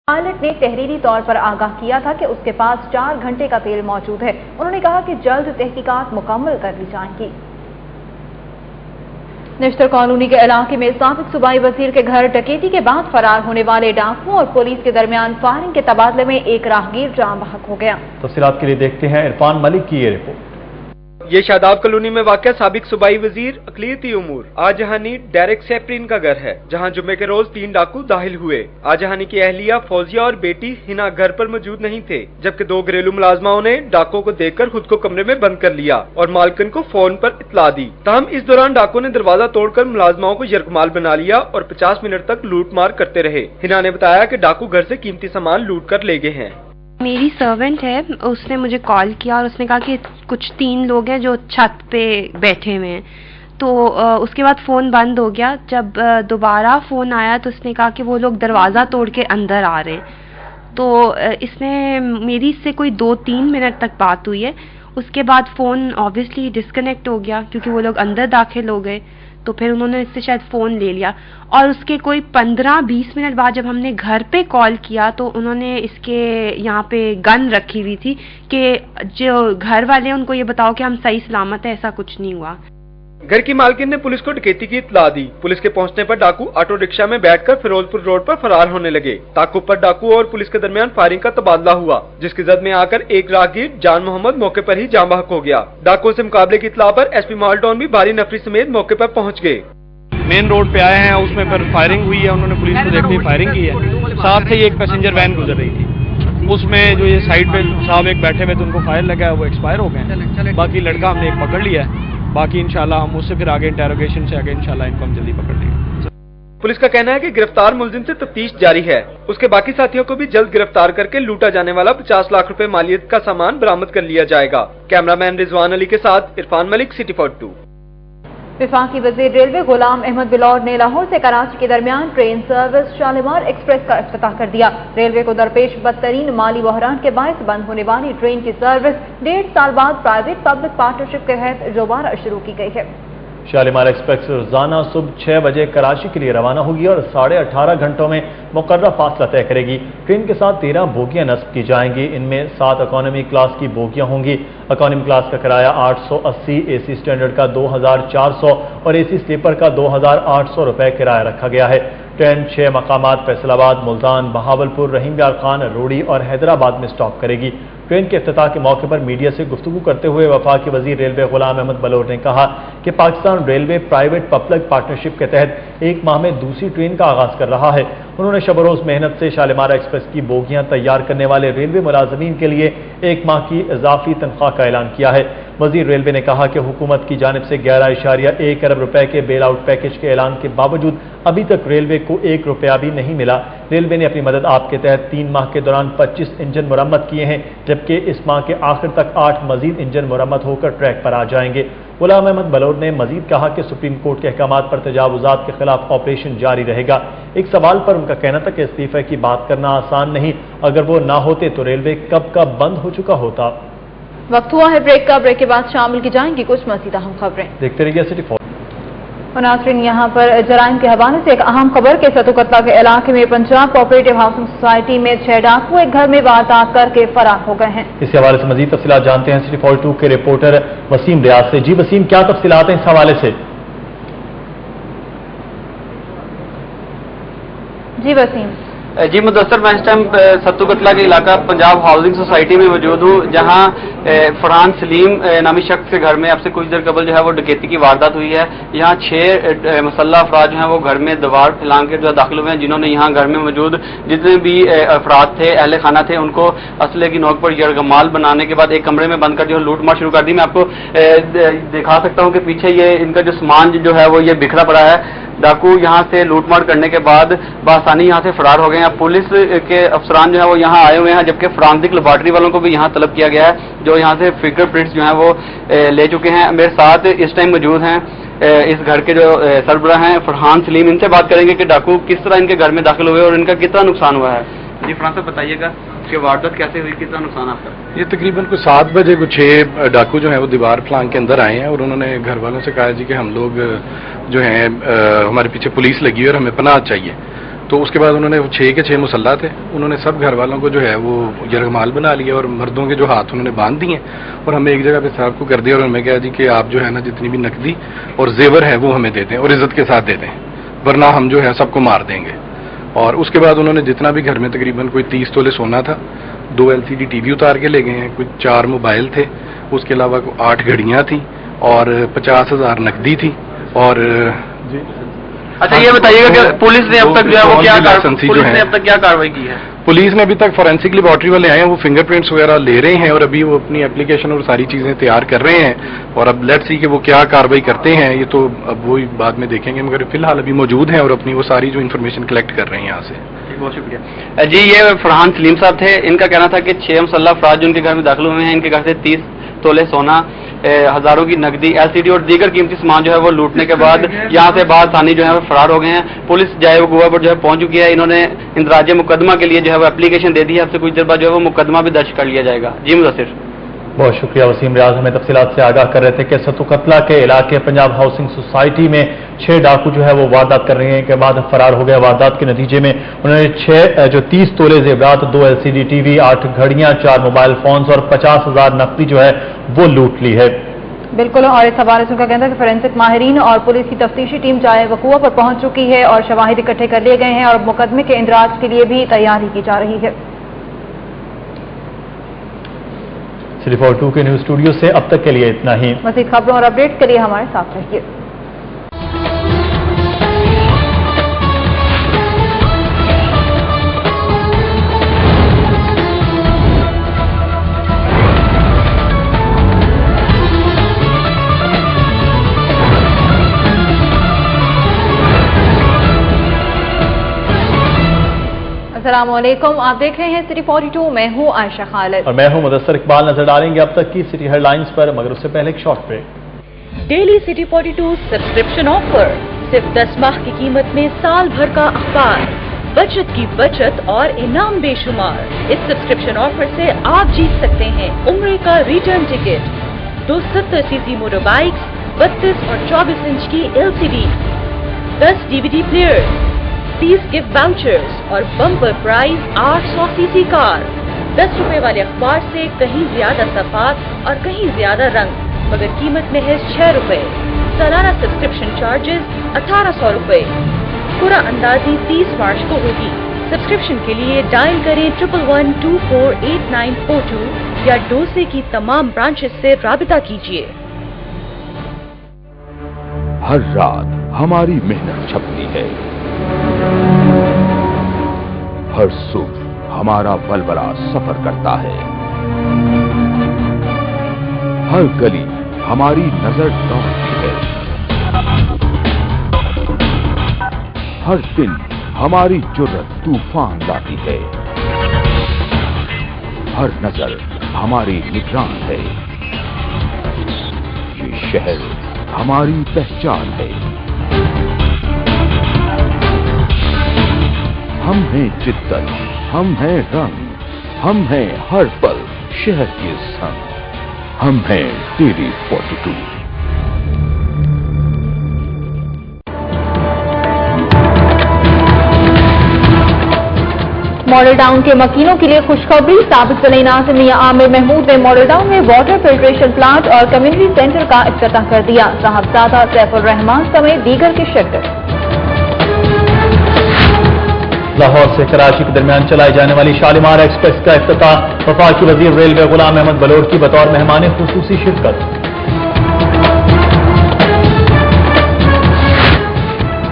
Pilot ने तहरीरी तौर पर आगाह किया था कि उसके पास 4 घंटे का तेल मौजूद है। उन्होंने कहा कि जल्द तहकीकात मुकम्मल कर ली जाएंगी। निश्तर कॉलोनी के इलाके में साबिक सूबाई वजीर के घर डकैती के बाद फरार होने वाले डाकुओं और पुलिस के दरमियान फायरिंग के तबादले में एक राहगीर जान बहक हो गया। तफसीलात के लिए देखते हैं इरफान मलिक की ये रिपोर्ट। ये शादाब कॉलोनी में वाक़या साबिक सूबाई वजीर अक़लियती उमूर आजहानी डेरेक सेप्रिन का घर है, जहां जुम्मे के रोज 3 डाकू दाखिल हुए। आजहानी की अहलिया फौजिया और बेटी हिना घर पर मौजूद नहीं थे, जबकि 2 घरेलू मुलाजमाओं ने डाकुओं को देखकर खुद को कमरे में बंद कर लिया और मालकिन को फोन पर इत्तला दी। ताहम इस दौरान डाकुओं ने दरवाजा तोड़कर मुलाजमाओं को यरगमाल बना लिया और 50 मिनट तक लूट मार करते रहे। हिना ने बताया कि डाकू घर से कीमती सामान लूट कर ले गए हैं। मेरी सर्वेंट है, उसने मुझे कॉल किया और उसने कहा कि कुछ 3 लोग हैं जो छत पे बैठे हुए हैं। तो उसके बाद फ़ोन बंद हो गया। जब दोबारा फ़ोन आया तो उसने कहा कि वो लोग दरवाज़ा तोड़ के अंदर आ रहे हैं। तो इसने मेरी इससे कोई 2-3 मिनट तक बात हुई है। उसके बाद फ़ोन ऑब्वियसली डिस्कनेक्ट हो गया क्योंकि वो लोग अंदर दाखिल हो गए। तो फिर उन्होंने इससे शायद फ़ोन ले लिया और उसके कोई 15-20 मिनट बाद जब हमने घर पे कॉल किया तो उन्होंने इसके यहाँ पे गन रखी हुई थी कि जो घर वाले उनको ये बताओ कि हम सही सलामत है। ऐसा कुछ नहीं हुआ। घर की मालकिन ने पुलिस को डकैती की इत्तला दी। पुलिस के पहुंचने पर डाकू ऑटो रिक्शा में बैठकर फिरोजपुर रोड पर फरार होने लगे। ताकुब पर डाकू और पुलिस के दरमियान फायरिंग का तबादला हुआ, जिसकी जद में आकर एक राहगीर जान मोहम्मद मौके पर ही जान बहक हो गया। डाकुओं से मुकाबले की इत्तला पर एसपी मालटाउन भी भारी नफरी समेत मौके पर पहुंच गए। मेन रोड पे आए हैं, उसमें फिर फायरिंग हुई है। उन्होंने पुलिस को देखते ही फायरिंग की है। साथ से एक पैसेंजर वैन गुजर रही थी, उसमें जो ये साइड पे साहब एक बैठे हुए थे उनको फायर लगा है, वो एक्सपायर हो गए। बाकी लड़का हमने एक पकड़ लिया है। बाकी इंशाल्लाह हम उससे फिर आगे इंटेरोगेशन से आगे इंशाल्लाह इनको हम जल्दी पकड़ लेंगे। पुलिस का कहना है कि गिरफ्तार मुलजिम से तफ्तीश जारी है। उसके बाकी साथियों को भी जल्द गिरफ्तार करके लूटा जाने वाला 50 लाख रुपए मालियत का सामान बरामद कर लिया जाएगा। कैमरामैन रिजवान अली के साथ इरफान मलिक, सिटी 42। वफाकी वजीर रेलवे गुलाम अहमद बिलौर ने लाहौर से कराची के दरमियान ट्रेन सर्विस शालीमार एक्सप्रेस का इफ्तिताह कर दिया। रेलवे को दरपेश बदतरीन माली बहरान के बायस बंद होने वाली ट्रेन की सर्विस 1.5 साल बाद प्राइवेट पब्लिक पार्टनरशिप के तहत दोबारा शुरू की गई है। शालीमार एक्सप्रेस रोजाना सुबह 6 बजे कराची के लिए रवाना होगी और 18.5 घंटों में मुकर्रर फासला तय करेगी। ट्रेन के साथ 13 बोगियां नस्ब की जाएंगी। इनमें 7 इकोनॉमी क्लास की बोगियां होंगी। इकोनॉमी क्लास का किराया 880, एसी स्टैंडर्ड का 2400 और एसी स्लीपर का 2800 रुपए किराया रखा गया है। ट्रेन 6 मकामात फैसलाबाद, मुल्तान, बहावलपुर, रहीम यार खान, रोड़ी और हैदराबाद में स्टॉप करेगी। ट्रेन के इफ्तिताह के मौके पर मीडिया से गुफ्तगू करते हुए वफाकी वजीर रेलवे गुलाम अहमद बलोर ने कहा कि Pakistan railway private public partnership के तहत 1 माह में दूसरी ट्रेन का आगाज कर रहा है। उन्होंने शब-रोज मेहनत से शालीमार एक्सप्रेस की बोगियां तैयार करने वाले रेलवे मुलाजमीन के लिए 1 माह की इजाफी तनख्वाह का ऐलान किया है। वजीर रेलवे ने कहा कि हुकूमत की जानिब से 11.1 अरब रुपए के बेल आउट पैकेज के ऐलान के बावजूद अभी तक रेलवे को 1 रुपया भी नहीं मिला। रेलवे ने अपनी मदद आप के तहत 3 माह के दौरान 25 इंजन मुरम्मत किए हैं, जबकि इस माह के आखिर तक 8 मजीद इंजन मुरम्मत होकर ट्रैक पर आ जाएंगे। गुलाम अहमद बलोर ने मजीद कहा कि सुप्रीम कोर्ट के अहकामात पर तजावुजात के खिलाफ ऑपरेशन जारी रहेगा। एक सवाल पर उनका कहना था कि इस्तीफे की बात करना आसान नहीं, अगर वो ना होते तो रेलवे कब का बंद हो चुका होता। वक्त हुआ है ब्रेक का। ब्रेक के बाद शामिल की जाएंगी कुछ मज़ीद अहम खबरें। देखते रहिए सिटी 4। नाज़रीन, यहाँ पर जराइम के हवाले से एक अहम खबर के सतुकतला के इलाके में पंजाब कोऑपरेटिव हाउसिंग सोसाइटी में 6 डाकू एक घर में वारदात करके फरार हो गए हैं। इस हवाले से मजीद तफसीलात जानते हैं सिटी 42 के रिपोर्टर वसीम रियाज से। जी वसीम, क्या तफसीलात हैं इस हवाले से? जी वसीम। जी मुदस्सर, मैं इस टाइम सत्तुकतला के इलाका पंजाब हाउसिंग सोसाइटी में मौजूद हूँ, जहाँ फरहान सलीम नामी शख्स के घर में अब से कुछ देर कबल जो है वो डकैती की वारदात हुई है। यहाँ 6 मुसल्लह अफराद जो हैं वो घर में दीवार फैलान के जो दाखिल हुए हैं, जिन्होंने यहाँ घर में मौजूद जितने भी अफराद थे, अहले खाना थे, उनको असले की नोक पर यरगमाल बनाने के बाद एक कमरे में बंद कर जो लूट मार शुरू कर दी। मैं आपको दिखा सकता हूँ कि पीछे ये इनका जो सामान जो है वो ये बिखरा पड़ा है। डाकू यहाँ से लूटमार करने के बाद बआसानी यहाँ से फरार हो गए हैं। पुलिस के अफसरान जो है वो यहाँ आए हुए हैं, जबकि फोरेंसिक लेबॉरेटरी वालों को भी यहाँ तलब किया गया है, जो यहाँ से फिंगरप्रिंट्स जो हैं वो ले चुके हैं। मेरे साथ इस टाइम मौजूद हैं इस घर के जो सरबराह हैं फरहान सलीम। इनसे बात करेंगे कि डाकू किस तरह इनके घर में दाखिल हुए और इनका कितना नुकसान हुआ है। जी फरहान साहब, बताइएगा कि वारदात कैसे हुई, कितना नुकसान आपका? ये तकरीबन कुछ 7 बजे कुछ 6 डाकू जो हैं वो दीवार फलांग के अंदर आए हैं और उन्होंने घर वालों से कहा जी कि हम लोग जो हैं हमारे पीछे पुलिस लगी है और हमें पनाह चाहिए। तो उसके बाद उन्होंने 6 के 6 मुसल्ला थे, उन्होंने सब घर वालों को जो है वो यरगमाल बना लिया और मर्दों के जो हाथ उन्होंने बांध दिए और हमें एक जगह पे साहब को कर दिया और हमें कहा जी कि आप जो है ना जितनी भी नकदी और जेवर है वो हमें दे दें और इज्जत के साथ दे दें, वरना हम जो है सबको मार देंगे। और उसके बाद उन्होंने जितना भी घर में तकरीबन कोई 30 तोले सोना था, 2 LCD TV उतार के ले गए हैं, कुछ 4 मोबाइल थे, उसके अलावा 8 घड़ियां थी और 50,000 नकदी थी। और अच्छा ये बताइएगा कि पुलिस ने अब तक जो है वो क्या कार्रवाई की है? पुलिस ने अभी तक फॉरेंसिक लेबोरेटरी वाले आए हैं, वो फिंगरप्रिंट्स वगैरह ले रहे हैं और अभी वो अपनी एप्लीकेशन और सारी चीजें तैयार कर रहे हैं और अब लेट्स सी कि वो क्या कार्रवाई करते हैं, ये तो अब वो बाद में देखेंगे, मगर फिलहाल अभी मौजूद हैं और अपनी वो सारी जो इन्फॉर्मेशन कलेक्ट कर रहे हैं यहाँ से। बहुत शुक्रिया जी। ये फरहान सलीम साहब थे, इनका कहना था कि 6 मुसल्ला अफराद जो उनके घर में दाखिल हुए हैं, इनके घर से 30 तोले सोना, हजारों की नकदी, LCD और दीगर कीमती सामान जो है वो लूटने के बाद यहाँ से बासानी जो है वो फरार हो गए हैं। पुलिस जाए वो गोवा पर जो है पहुंच चुकी है, इन्होंने इंदराज मुकदमा के लिए जो है वो एप्लीकेशन दे दी है, अब से कुछ देर बाद जो है वो मुकदमा भी दर्ज कर लिया जाएगा। जी मुदस्सिर। बहुत शुक्रिया वसीम रियाज, हमें तफसीलात से आगाह कर रहे थे कि सत्तू कतला के इलाके पंजाब हाउसिंग सोसाइटी में 6 डाकू जो है वो वारदात कर रहे हैं के बाद फरार हो गया। वारदात के नतीजे में उन्होंने 30 तोले जेवरात, 2 LCD TV, 8 घड़ियां, 4 मोबाइल फोन्स और 50,000 नकदी जो है वो लूट ली है। बिल्कुल, और इस हवाले से उनका कहना है कि फोरेंसिक माहिरीन और पुलिस की तफ्तीशी टीम जाए वकूआ पर पहुंच चुकी है और शवाहिद इकट्ठे कर लिए गए हैं और मुकदमे के इंदराज के लिए भी तैयारी की जा रही है। सिर्फ और 2 के न्यूज स्टूडियो से अब तक के लिए इतना ही। मज़ीद खबरों और अपडेट के लिए हमारे साथ रहिए। अस्सलामुअलैकुम, आप देख रहे हैं सिटी 42, मैं हूं आयशा खालिद और मैं हूं मुदस्सिर इकबाल। नजर डालेंगे अब तक की सिटी हेडलाइंस पर, मगर उससे पहले एक short break. Daily city 42 subscription offer, सिर्फ 10 माह की कीमत में साल भर का अखबार, बचत की बचत और इनाम बेशुमार। इस सब्सक्रिप्शन ऑफर से आप जीत सकते हैं उम्र का return ticket, 270cc motor bikes, 32 और 24 इंच की LCD, 10 DVD players, 30 gift vouchers और बम्पर प्राइज 800cc कार। 10 रुपए वाले अखबार से कहीं ज्यादा सफात और कहीं ज्यादा रंग, मगर कीमत में है 6 रुपए। सालाना सब्सक्रिप्शन चार्जेस 1800 रुपए। पूरा अंदाजी 30 मार्च को होगी। सब्सक्रिप्शन के लिए डायल करें 11124892 या डोसे की तमाम ब्रांचेस से राबिता कीजिए। हर रात हमारी मेहनत छपती है, हर सुबह हमारा बलबला सफर करता है, हर गली हमारी नजर दौड़ती है, हर दिन हमारी जुर्रत तूफान लाती है, हर नजर हमारी निगरान है, ये शहर हमारी पहचान है। हम हैं जिद्दत, हम हैं रंग, हम हैं हर पल शहर के संग, हम हैं डेली 42। मॉडल टाउन के मकीनों के लिए खुशखबरी, साबिक वली नाज़िम मियां आमिर महमूद ने मॉडल टाउन में वाटर फिल्ट्रेशन प्लांट और कम्युनिटी सेंटर का इफ्तिताह कर दिया। साहबजादा सैफुर रहमान समेत दीगर की शिरकत। लाहौर से कराची के दरमियान चलाई जाने वाली शालीमार एक्सप्रेस का इफ्तिताह, वफाकी वजीर रेलवे गुलाम अहमद बलोच की बतौर मेहमान खुसूसी शिरकत।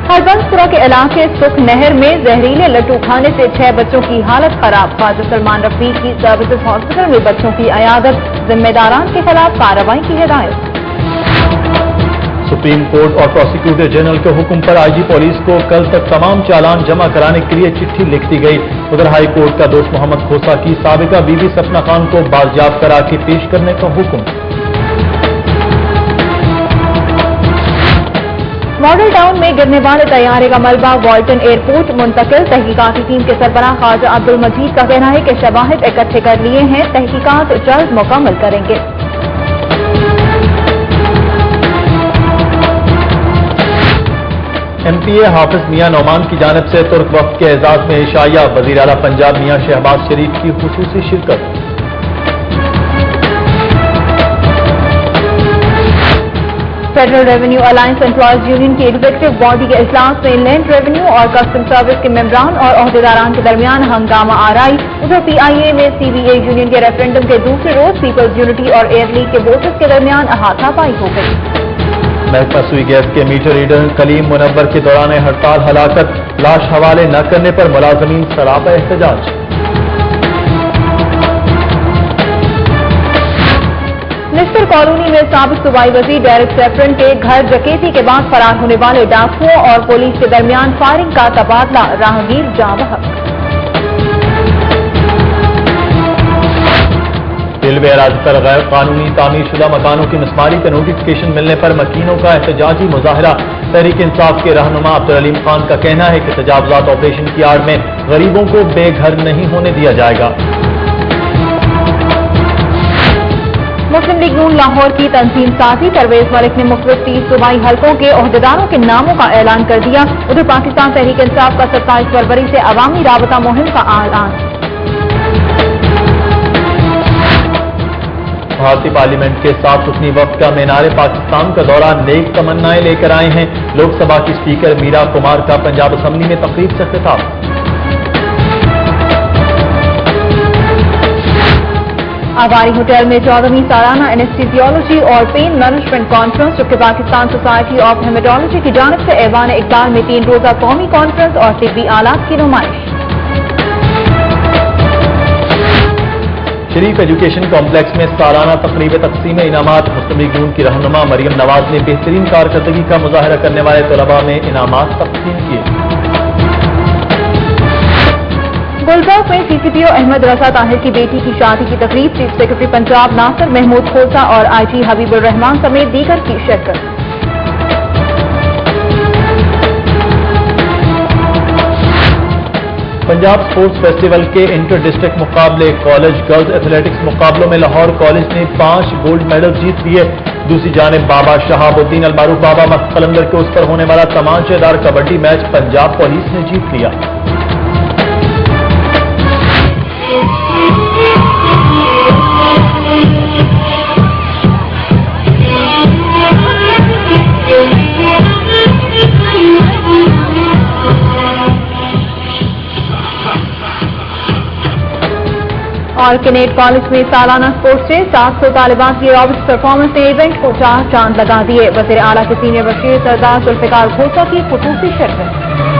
हरबंसपुरा के इलाके सुख नहर में जहरीले लट्टू खाने से 6 बच्चों की हालत खराब। ख्वाजा सलमान रफीक की सर्विसेज हॉस्पिटल में बच्चों की अयादत, जिम्मेदारान के खिलाफ कार्रवाई की हिदायत। सुप्रीम कोर्ट और प्रोसिक्यूटर जनरल के हुक्म पर IG पुलिस को कल तक तमाम चालान जमा कराने के लिए चिट्ठी लिख दी गई। उधर हाई कोर्ट का दोस्त मोहम्मद खोसा की साबिका बीवी सपना खान को बाजियाब करा के पेश करने का हुक्म। मॉडल टाउन में गिरने वाले तैयारे का मलबा वॉल्टन एयरपोर्ट मुंतकिल। तहकीकाती टीम के सरबराह ख्वाजा अब्दुल मजीद का कहना है कि शवाहिद इकट्ठे कर लिए हैं, तहकीकात जल्द मुकम्मल करेंगे। MPA حافظ میاں نعمان کی جانب سے ترک وفد کے اعزاز میں عشائیہ، وزیر اعلیٰ پنجاب میاں شہباز شریف کی خصوصی شرکت۔ Federal revenue alliance employees union کی ایگزیکٹو باڈی کے اجلاس میں لینڈ ریونیو اور کسٹم سروس کے ممبران اور عہدیداران کے درمیان ہنگامہ آرائی۔ ادھر PIA میں CBA یونین کے ریفرنڈم کے دوسرے روز پیپلز یونٹی اور ایئر لیگ کے ووٹرز کے درمیان ہاتھا پائی ہو گئی۔ محکمہ سوئی گیس کے میٹر ریڈر کلیم منور کے دوران ہڑتال ہلاکت، لاش حوالے نہ کرنے پر ملازمین سراپا احتجاج۔ نشتر کالونی میں سابق صوبائی وزیر ڈیرک سیفرن کے گھر ڈکیتی کے بعد فرار ہونے والے ڈاکوؤں اور پولیس کے درمیان فائرنگ کا تبادلہ، راہگیر جاں بحق۔ ریلوے اراضی پر غیر قانونی تعمیر شدہ مکانوں کی مسماری کا نوٹیفکیشن ملنے پر مکینوں کا احتجاجی مظاہرہ۔ تحریک انصاف کے رہنما عبدالعلیم خان کا کہنا ہے کہ تجاوزات آپریشن کی آڑ میں غریبوں کو بے گھر نہیں ہونے دیا جائے گا۔ مسلم لیگ نون لاہور کی تنظیم سازی پرویز ملک نے مختلف 30 صوبائی حلقوں کے عہدیداروں کے ناموں کا اعلان کر دیا۔ ادھر پاکستان تحریک انصاف کا 27 فروری سے عوامی رابطہ مہم کا اعلان۔ بھارتی پارلیمنٹ کے 7 رکنی وفد کا مینار پاکستان کا دورہ، نیک تمنائیں لے کر آئے ہیں۔ لوک سبھا کی اسپیکر میرا کمار کا پنجاب اسمبلی میں تقریب سے خطاب۔ آباری ہوٹل میں 14ویں سالانہ اینستھیزیولوجی اور پین مینجمنٹ کانفرنس، جبکہ پاکستان سوسائٹی آف ہیمیٹولوجی کی جانب سے ایوان اقبال میں 3 روزہ قومی کانفرنس اور طبی آلات کی نمائش۔ شریف ایجوکیشن کمپلیکس میں سالانہ تقریب تقسیم انعامات، مسلم لیگ نون کی رہنما مریم نواز نے بہترین کارکردگی کا مظاہرہ کرنے والے طلباء میں انعامات تقسیم کیے۔ گلبرگ میں CCPO احمد رضا طاہر کی بیٹی کی شادی کی تقریب، چیف سیکرٹری پنجاب ناصر محمود کھوسا اور IG حبیب الرحمان سمیت دیگر کی شرکت۔ پنجاب سپورٹس فیسٹیول کے انٹر ڈسٹرکٹ مقابلے، کالج گرلز ایتھلیٹکس مقابلوں میں لاہور کالج نے 5 گولڈ میڈل جیت لیے۔ دوسری جانب بابا شہاب الدین المعروف بابا مست قلندر کے اس پر ہونے والا تمانچے دار کبڈی میچ پنجاب پولیس نے جیت لیا۔ اور کینیڈ کالج میں سالانہ اسپورٹس ڈے، 700 طالبات کی ایروبکس پرفارمنس نے ایونٹ کو 4 چاند لگا دیے۔ وزیر اعلیٰ کے سینئر وزیر سردار ذوالفقار کھوسا کی خصوصی شرکت۔